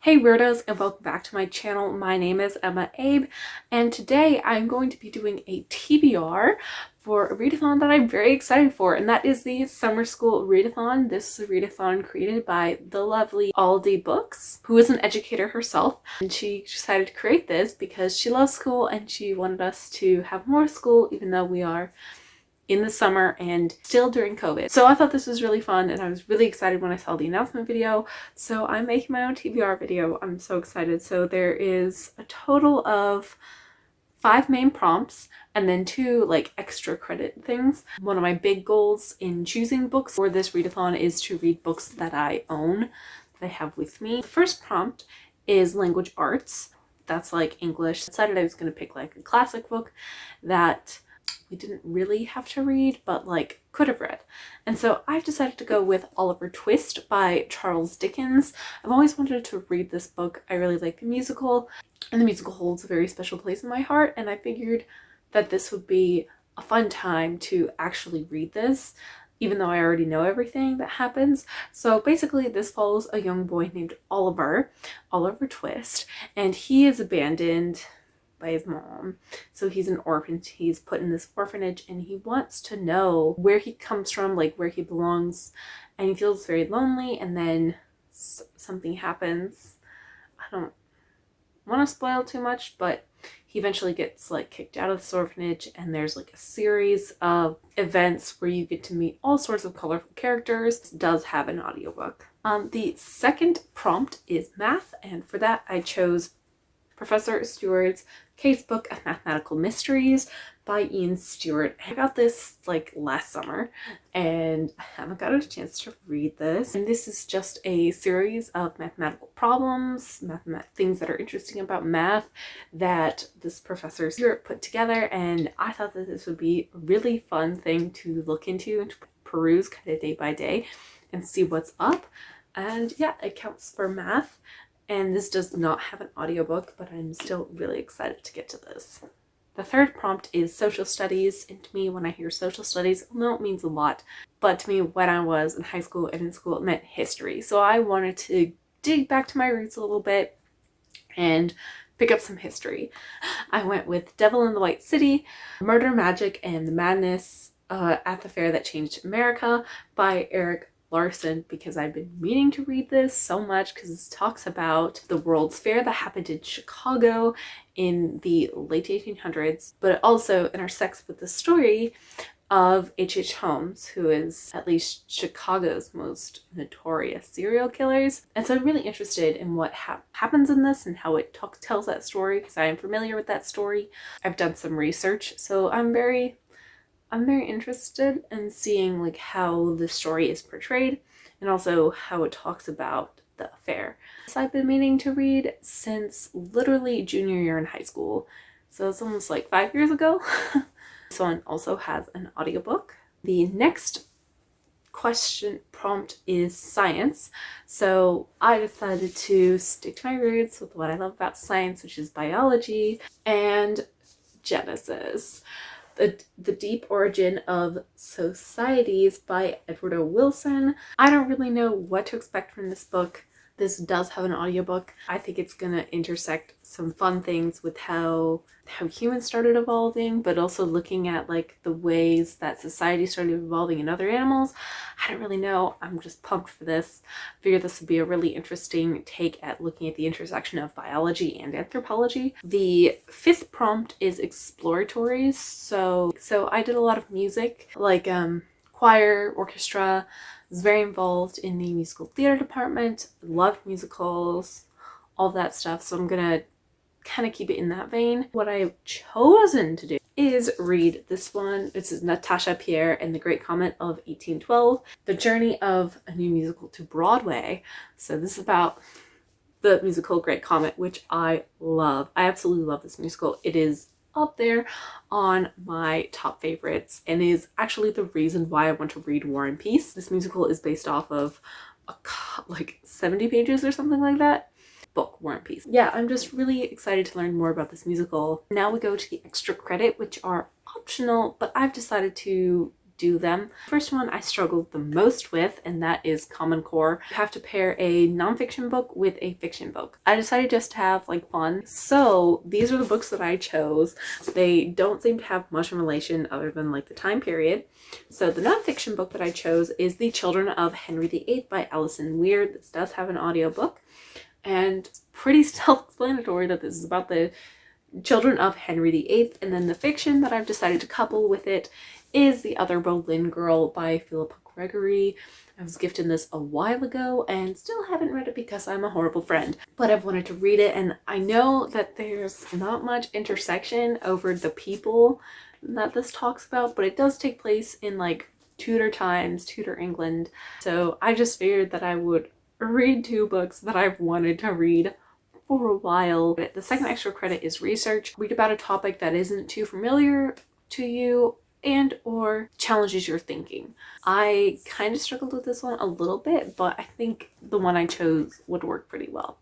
Hey weirdos, and welcome back to my channel. My name is EmmaAbe, and today I'm going to be doing a TBR for a readathon that I'm very excited for, and that is the Summer School Readathon. This is a readathon created by the lovely EmmaAbe Books, who is an educator herself, and she decided to create this because she loves school and she wanted us to have more school even though we are in the summer and still during COVID. So I thought this was really fun and I was really excited when I saw the announcement video. So I'm making my own TBR video. I'm so excited. So there is a total of 5 main prompts and then 2 like extra credit things. One of my big goals in choosing books for this readathon is to read books that I own, that I have with me. The first prompt is language arts. That's like English. I decided I was going to pick like a classic book that we didn't really have to read, but like could have read. And so I've decided to go with Oliver Twist by Charles Dickens. I've always wanted to read this book. I really like the musical, and the musical holds a very special place in my heart, and I figured that this would be a fun time to actually read this, even though I already know everything that happens. So basically this follows a young boy named Oliver Twist, and he is abandoned by his mom. So he's an orphan. He's put in this orphanage and he wants to know where he comes from, like where he belongs, and he feels very lonely, and then something happens. I don't want to spoil too much, but he eventually gets like kicked out of this orphanage, and there's like a series of events where you get to meet all sorts of colorful characters. It does have an audiobook. The second prompt is math, and for that I chose Professor Stewart's Casebook of Mathematical Mysteries by Ian Stewart. I got this like last summer and I haven't got a chance to read this. And this is just a series of mathematical problems, things that are interesting about math that this Professor Stewart put together, and I thought that this would be a really fun thing to look into and to peruse kind of day by day and see what's up. And yeah, it counts for math. And this does not have an audiobook, but I'm still really excited to get to this. The third prompt is social studies, and to me, when I hear social studies, I know it means a lot, but to me, when I was in high school and in school, it meant history. So I wanted to dig back to my roots a little bit and pick up some history. I went with Devil in the White City, Murder, Magic, and the Madness at the Fair That Changed America by Eric Larson, because I've been meaning to read this so much because it talks about the World's Fair that happened in Chicago in the late 1800s, but it also intersects with the story of H.H. Holmes, who is at least Chicago's most notorious serial killers. And so I'm really interested in what happens in this and how it tells that story, because I am familiar with that story. I've done some research, so I'm very interested in seeing like how the story is portrayed and also how it talks about the affair. So I've been meaning to read since literally junior year in high school. So it's almost like 5 years ago. This one also has an audiobook. The next question prompt is science. So I decided to stick to my roots with what I love about science, which is biology and Genesis. The Deep Origin of Societies by Edward O. Wilson. I don't really know what to expect from this book. This does have an audiobook. I think it's gonna intersect some fun things with how humans started evolving, but also looking at like the ways that society started evolving in other animals. I don't really know. I'm just pumped for this. I figured this would be a really interesting take at looking at the intersection of biology and anthropology. The fifth prompt is Exploratories. So I did a lot of music, like choir, orchestra. I was very involved in the musical theater department, loved musicals, all that stuff. So I'm gonna kind of keep it in that vein. What I've chosen to do is read this one. This is Natasha Pierre and the Great Comet of 1812, The Journey of a New Musical to Broadway. So this is about the musical Great Comet, which I love. I absolutely love this musical. It is up there on my top favorites and is actually the reason why I want to read War and Peace. This musical is based off of like 70 pages or something like that book, War and Peace. Yeah, I'm just really excited to learn more about this musical. Now we go to the extra credit, which are optional, but I've decided to do them. First one I struggled the most with, and that is Common Core. You have to pair a nonfiction book with a fiction book. I decided just to have like fun. So these are the books that I chose. They don't seem to have much in relation other than like the time period. So the nonfiction book that I chose is The Children of Henry VIII by Alison Weir. This does have an audiobook, and pretty self-explanatory that this is about the children of Henry VIII. And then the fiction that I've decided to couple with it is The Other Boleyn Girl by Philippa Gregory. I was gifted this a while ago and still haven't read it because I'm a horrible friend, but I've wanted to read it, and I know that there's not much intersection over the people that this talks about, but it does take place in like Tudor times, Tudor England. So I just figured that I would read 2 books that I've wanted to read for a while. The second extra credit is research. Read about a topic that isn't too familiar to you and or challenges your thinking. I kind of struggled with this one a little bit, but I think the one I chose would work pretty well.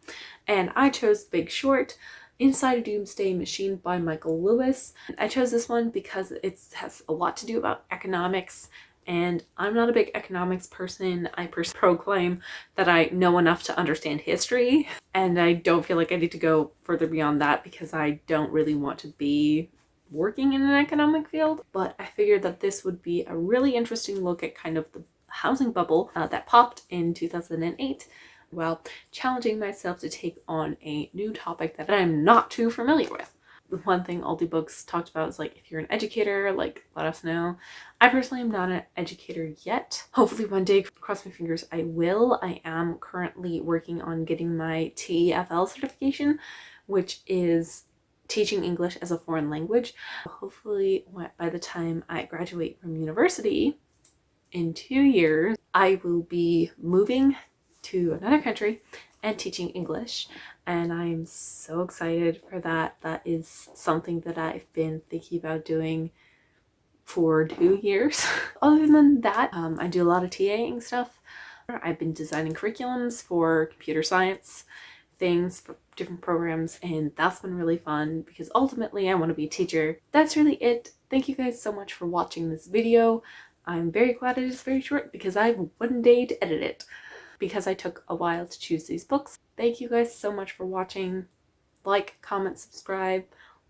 And I chose The Big Short, Inside a Doomsday Machine by Michael Lewis. I chose this one because it has a lot to do about economics, and I'm not a big economics person. I proclaim that I know enough to understand history, and I don't feel like I need to go further beyond that because I don't really want to be working in an economic field. But I figured that this would be a really interesting look at kind of the housing bubble that popped in 2008 while challenging myself to take on a new topic that I'm not too familiar with. The one thing Aldi Books talked about is like, if you're an educator, like, let us know. I personally am not an educator yet. Hopefully one day, cross my fingers, I will. I am currently working on getting my TEFL certification, which is teaching English as a foreign language. Hopefully by the time I graduate from university in 2 years, I will be moving to another country and teaching English, and I'm so excited for that. That is something that I've been thinking about doing for 2 years. Other than that, I do a lot of TAing stuff. I've been designing curriculums for computer science things for different programs, and that's been really fun because ultimately I want to be a teacher. That's really it. Thank you guys so much for watching this video. I'm very glad it is very short because I have 1 day to edit it because I took a while to choose these books. Thank you guys so much for watching. Like, comment, subscribe.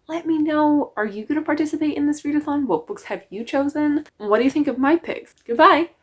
Let me know, are you going to participate in this readathon? What books have you chosen? What do you think of my picks? Goodbye!